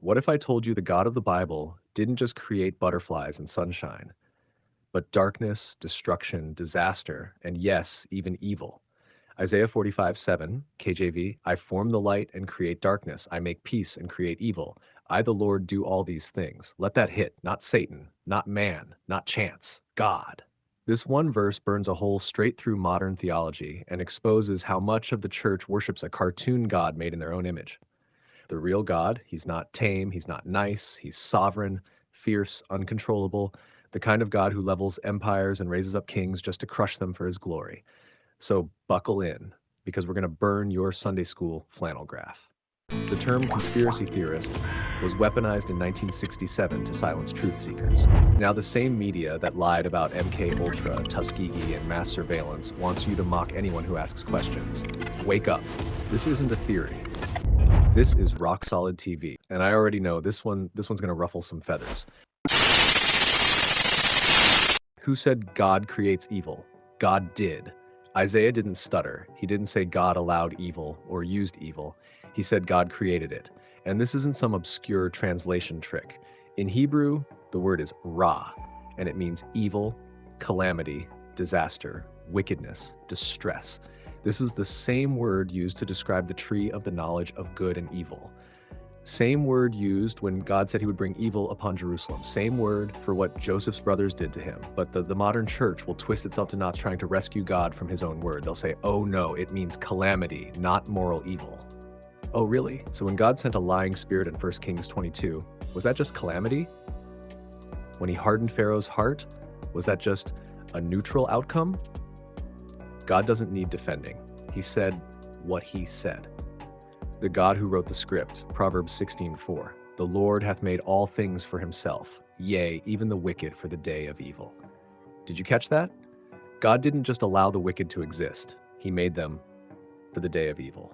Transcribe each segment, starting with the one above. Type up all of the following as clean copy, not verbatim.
What if I told you the God of the Bible didn't just create butterflies and sunshine, but darkness, destruction, disaster, and yes, even evil? Isaiah 45:7, KJV, I form the light and create darkness. I make peace and create evil. I, the Lord, do all these things. Let that hit, not Satan, not man, not chance, God. This one verse burns a hole straight through modern theology and exposes how much of the church worships a cartoon God made in their own image. The real God, he's not tame, he's not nice, he's sovereign, fierce, uncontrollable, the kind of God who levels empires and raises up kings just to crush them for his glory. So buckle in, because we're going to burn your Sunday school flannel graph. The term conspiracy theorist was weaponized in 1967 to silence truth seekers. Now the same media that lied about MK Ultra, Tuskegee, and mass surveillance wants you to mock anyone who asks questions. Wake up. This isn't a theory. This is rock solid TV, and I already know this one's going to ruffle some feathers. Who said God creates evil? God did. Isaiah didn't stutter. He didn't say God allowed evil or used evil. He said God created it. And this isn't some obscure translation trick. In Hebrew, the word is ra, and it means evil, calamity, disaster, wickedness, distress. This is the same word used to describe the tree of the knowledge of good and evil. Same word used when God said he would bring evil upon Jerusalem. Same word for what Joseph's brothers did to him. But the modern church will twist itself to knots trying to rescue God from his own word. They'll say, oh no, it means calamity, not moral evil. Oh really? So when God sent a lying spirit in 1 Kings 22, was that just calamity? When he hardened Pharaoh's heart, was that just a neutral outcome? God doesn't need defending. He said what he said. The God who wrote the script, Proverbs 16:4, the Lord hath made all things for himself, yea, even the wicked for the day of evil. Did you catch that? God didn't just allow the wicked to exist. He made them for the day of evil.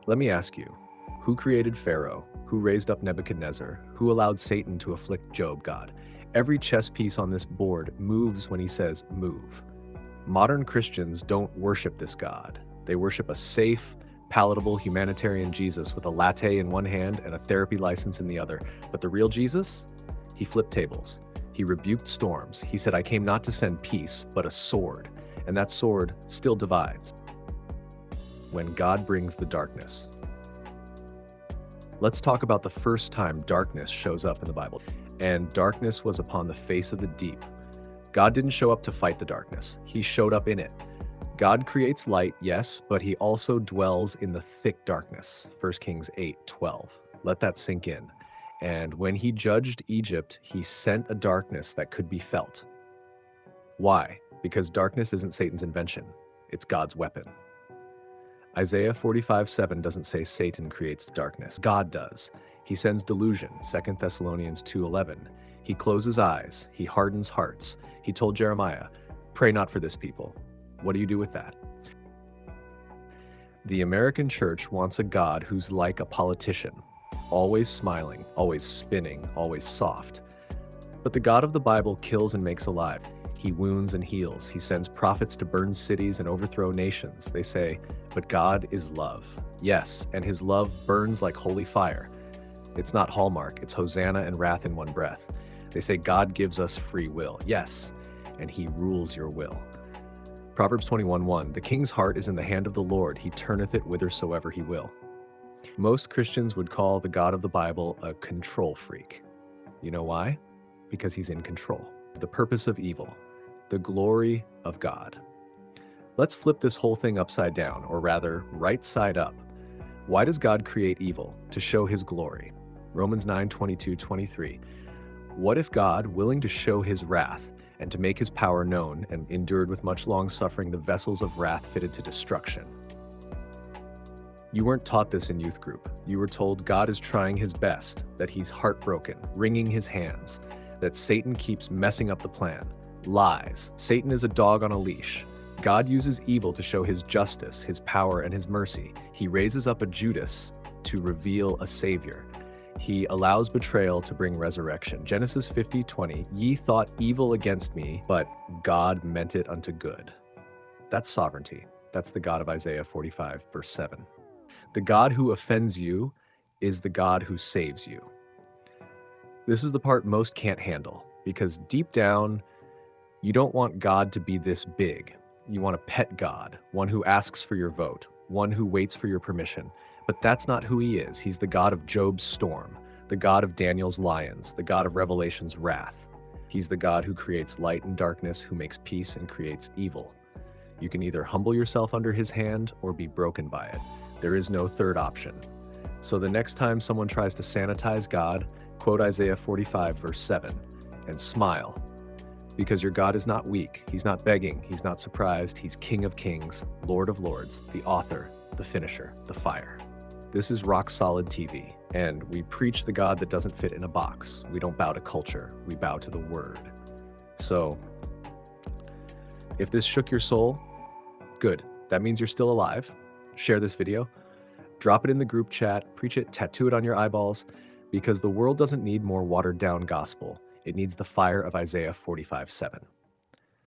Let me ask you, who created Pharaoh? Who raised up Nebuchadnezzar? Who allowed Satan to afflict Job, God? Every chess piece on this board moves when he says move. Modern Christians don't worship this God. They worship a safe, palatable humanitarian Jesus with a latte in one hand and a therapy license in the other. But the real Jesus, he flipped tables. He rebuked storms. He said, I came not to send peace, but a sword. And that sword still divides when God brings the darkness. Let's talk about the first time darkness shows up in the Bible. And darkness was upon the face of the deep. God didn't show up to fight the darkness. He showed up in it. God creates light, yes, but he also dwells in the thick darkness. 1 Kings 8:12. Let that sink in. And when he judged Egypt, he sent a darkness that could be felt. Why? Because darkness isn't Satan's invention. It's God's weapon. Isaiah 45:7 doesn't say Satan creates darkness. God does. He sends delusion. 2 Thessalonians 2:11. He closes eyes. He hardens hearts. He told Jeremiah, pray not for this people. What do you do with that? The American church wants a God who's like a politician, always smiling, always spinning, always soft. But the God of the Bible kills and makes alive. He wounds and heals. He sends prophets to burn cities and overthrow nations. They say, but God is love. Yes, and his love burns like holy fire. It's not Hallmark, it's Hosanna and wrath in one breath. They say God gives us free will. Yes, and he rules your will. Proverbs 21:1, the king's heart is in the hand of the Lord. He turneth it whithersoever he will. Most Christians would call the God of the Bible a control freak. You know why? Because he's in control. The purpose of evil, the glory of God. Let's flip this whole thing upside down, or rather, right side up. Why does God create evil? To show his glory. Romans 9:22-23. What if God, willing to show his wrath, and to make his power known, and endured with much long suffering the vessels of wrath fitted to destruction? You weren't taught this in youth group. You were told God is trying his best, that he's heartbroken, wringing his hands, that Satan keeps messing up the plan. Lies. Satan is a dog on a leash. God uses evil to show his justice, his power, and his mercy. He raises up a Judas to reveal a savior. He allows betrayal to bring resurrection. Genesis 50:20, ye thought evil against me, but God meant it unto good. That's sovereignty. That's the God of Isaiah 45, verse 7. The God who offends you is the God who saves you. This is the part most can't handle, because deep down, you don't want God to be this big. You want a pet God, one who asks for your vote, one who waits for your permission. But that's not who he is. He's the God of Job's storm, the God of Daniel's lions, the God of Revelation's wrath. He's the God who creates light and darkness, who makes peace and creates evil. You can either humble yourself under his hand or be broken by it. There is no third option. So the next time someone tries to sanitize God, quote Isaiah 45, verse 7, and smile. Because your God is not weak, he's not begging, he's not surprised, he's King of kings, Lord of lords, the author, the finisher, the fire. This is Rock Solid TV, and we preach the God that doesn't fit in a box. We don't bow to culture, we bow to the word. So, if this shook your soul, good. That means you're still alive. Share this video, drop it in the group chat, preach it, tattoo it on your eyeballs, because the world doesn't need more watered down gospel. It needs the fire of Isaiah 45:7.